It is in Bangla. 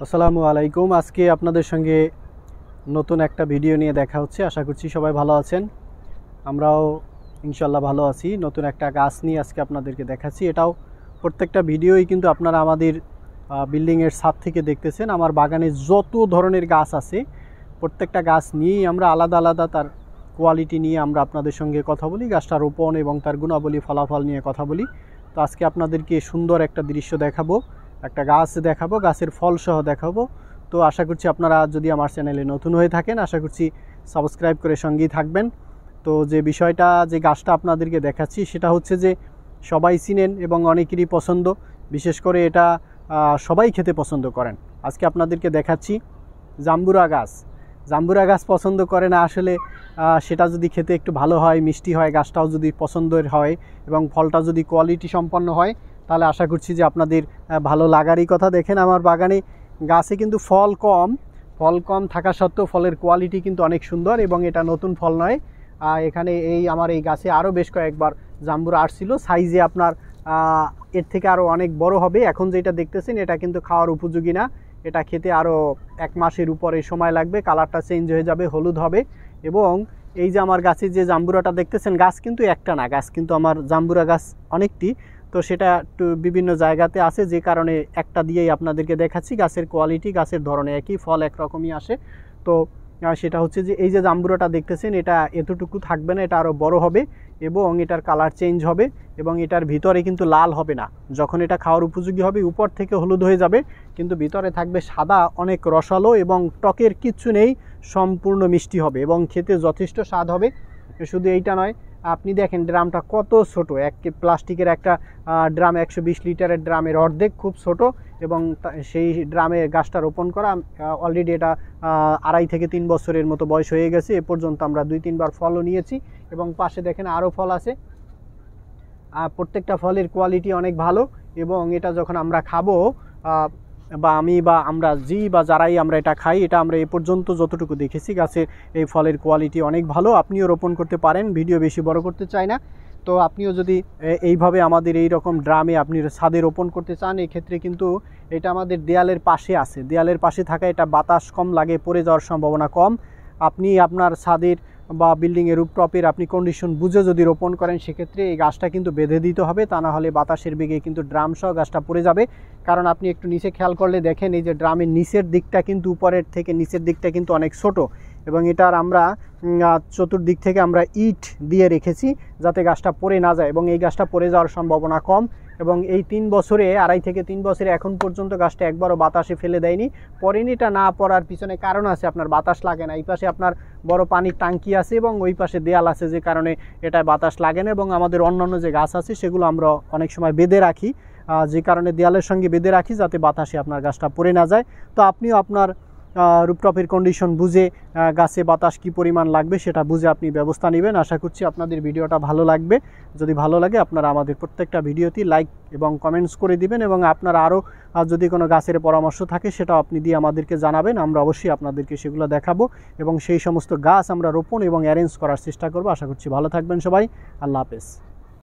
আসসালামু আলাইকুম। আজকে আপনাদের সঙ্গে নতুন একটা ভিডিও নিয়ে দেখা হচ্ছে। আশা করছি সবাই ভালো আছেন, আমরাও ইনশাল্লাহ ভালো আছি। নতুন একটা গাছ নিয়ে আজকে আপনাদেরকে দেখাচ্ছি। এটাও প্রত্যেকটা ভিডিওই কিন্তু আপনারা আমাদের বিল্ডিংয়ের ছাদ থেকে দেখতেছেন। আমার বাগানে যত ধরনের গাছ আছে প্রত্যেকটা গাছ নিয়েই আমরা আলাদা আলাদা তার কোয়ালিটি নিয়ে আমরা আপনাদের সঙ্গে কথা বলি, গাছটা রোপণ এবং তার গুণাবলী ফলাফল নিয়ে কথা বলি। তো আজকে আপনাদেরকে সুন্দর একটা দৃশ্য দেখাবো, একটা গাছ দেখাবো, গাছের ফল সহ দেখাবো। তো আশা করছি আপনারা যদি আমার চ্যানেলে নতুন হয়ে থাকেন আশা করছি সাবস্ক্রাইব করে সঙ্গেই থাকবেন। তো যে বিষয়টা, যে গাছটা আপনাদেরকে দেখাচ্ছি সেটা হচ্ছে যে সবাই চিনেন এবং অনেকেরই পছন্দ, বিশেষ করে এটা সবাই খেতে পছন্দ করেন। আজকে আপনাদেরকে দেখাচ্ছি জাম্বুরা গাছ। জাম্বুরা গাছ পছন্দ করে না আসলে, সেটা যদি খেতে একটু ভালো হয়, মিষ্টি হয়, গাছটাও যদি পছন্দের হয় এবং ফলটা যদি কোয়ালিটি সম্পন্ন হয় তাহলে আশা করছি যে আপনাদের ভালো লাগারই কথা। দেখেন আমার বাগানে গাছে কিন্তু ফল কম থাকা সত্ত্বেও ফলের কোয়ালিটি কিন্তু অনেক সুন্দর এবং এটা নতুন ফল নয়। এখানে আমার এই গাছে আরও বেশ কয়েকবার জাম্বুরা আসছিল। সাইজে আপনার এর থেকে আরও অনেক বড় হবে। এখন যেটা দেখতেছেন এটা কিন্তু খাওয়ার উপযোগী না, এটা খেতে আরও 1 মাসের উপরে সময় লাগবে, কালারটা চেঞ্জ হয়ে যাবে, হলুদ হবে। এবং এই যে আমার গাছে যে জাম্বুরাটা দেখতেছেন, গাছ কিন্তু একটা না, গাছ কিন্তু আমার জাম্বুরা গাছ অনেকটি। তো সেটা একটু বিভিন্ন জায়গাতে আছে, যে কারণে একটা দিয়েই আপনাদেরকে দেখাচ্ছি। গাছের কোয়ালিটি, গাছের ধরনে একই, ফল একরকমই আসে। তো সেটা হচ্ছে যে এই যে জাম্বুরাটা দেখতেছেন এটা এতটুকু থাকবে না, এটা আরও বড় হবে এবং এটার কালার চেঞ্জ হবে এবং এটার ভিতরে কিন্তু লাল হবে না। যখন এটা খাওয়ার উপযোগী হবে উপর থেকে হলুদ হয়ে যাবে, কিন্তু ভিতরে থাকবে সাদা, অনেক রসালো এবং টকের কিচ্ছু নেই, সম্পূর্ণ মিষ্টি হবে এবং খেতে যথেষ্ট স্বাদ হবে। শুধু এইটা নয়, আপনি দেখেন ড্রামটা কত ছোট, প্লাস্টিকের একটা ড্রাম, 120 লিটারের ড্রামের অর্ধেক, খুব ছোট। এবং সেই ড্রামে গাছটা রোপণ করা অলরেডি এটা 2.5 থেকে 3 বছরের মতো বয়স হয়ে গেছে। এ পর্যন্ত আমরা 2-3 বার ফলও নিয়েছি এবং পাশে দেখেন আরও ফল আছে। প্রত্যেকটা ফলের কোয়ালিটি অনেক ভালো এবং এটা যখন আমরা খাবো বা আমি বা আমরা যারাই আমরা এটা খাই, এটা আমরা এ পর্যন্ত যতটুকু দেখেছি গাছের এই ফলের কোয়ালিটি অনেক ভালো। আপনিও রোপণ করতে পারেন, ভিডিও বেশি বড় করতে চাই না। তো আপনিও যদি এইভাবে আমাদের এই রকম ড্রামে আপনি ছাদে রোপণ করতে চান, এক্ষেত্রে কিন্তু এটা আমাদের দেয়ালের পাশে আছে, দেয়ালের পাশে থাকা এটা বাতাস কম লাগে, পড়ে যাওয়ার সম্ভাবনা কম। আপনি আপনার ছাদের বা বিল্ডিংয়ের রুফটপের আপনি কন্ডিশন বুঝে যদি রোপণ করেন সেক্ষেত্রে এই গাছটা কিন্তু বেঁধে দিতে হবে, তা না হলে বাতাসের বেগে কিন্তু ড্রাম সহ গাছটা পড়ে যাবে। কারণ আপনি একটু নিচে খেয়াল করলে দেখেন এই যে ড্রামের নিচের দিকটা কিন্তু উপরের থেকে নিচের দিকটা কিন্তু অনেক ছোট এবং এটার আমরা চতুর্দিক থেকে আমরা ইট দিয়ে রেখেছি যাতে গাছটা পড়ে না যায় এবং এই গাছটা পড়ে যাওয়ার সম্ভাবনা কম। এবং এই 3 বছরে, 2.5 থেকে 3 বছরে এখন পর্যন্ত গাছটা একবারও বাতাসে ফেলে দেয়নি। পড়েনি, এটা না পড়ার পিছনে কারণ আছে, আপনার বাতাস লাগে না। এই পাশে আপনার বড় পানির ট্যাঙ্কি আছে এবং ওই পাশে দেয়াল আছে, যে কারণে এটা বাতাস লাগে না। এবং আমাদের অন্যান্য যে গাছ আছে সেগুলো আমরা অনেক সময় বেঁধে রাখি, যে কারণে দেয়ালের সঙ্গে বেঁধে রাখি যাতে বাতাসে আপনার গাছটা পড়ে না যায়। তো আপনিও আপনার রুফটপের কন্ডিশন বুঝে গাছে বাতাস কি পরিমাণ লাগবে সেটা বুঝে আপনি ব্যবস্থা নেবেন। আশা করছি আপনাদের ভিডিওটা ভালো লাগবে। যদি ভালো লাগে আপনারা আমাদের প্রত্যেকটা ভিডিওতে লাইক এবং কমেন্টস করে দিবেন এবং আপনারা আরও যদি কোনো গাছের পরামর্শ থাকে সেটাও আপনি দিয়ে আমাদেরকে জানাবেন, আমরা অবশ্যই আপনাদেরকে সেগুলো দেখাবো এবং সেই সমস্ত গাছ আমরা রোপণ এবং অ্যারেঞ্জ করার চেষ্টা করব। আশা করছি ভালো থাকবেন সবাই। আল্লাহ হাফেজ।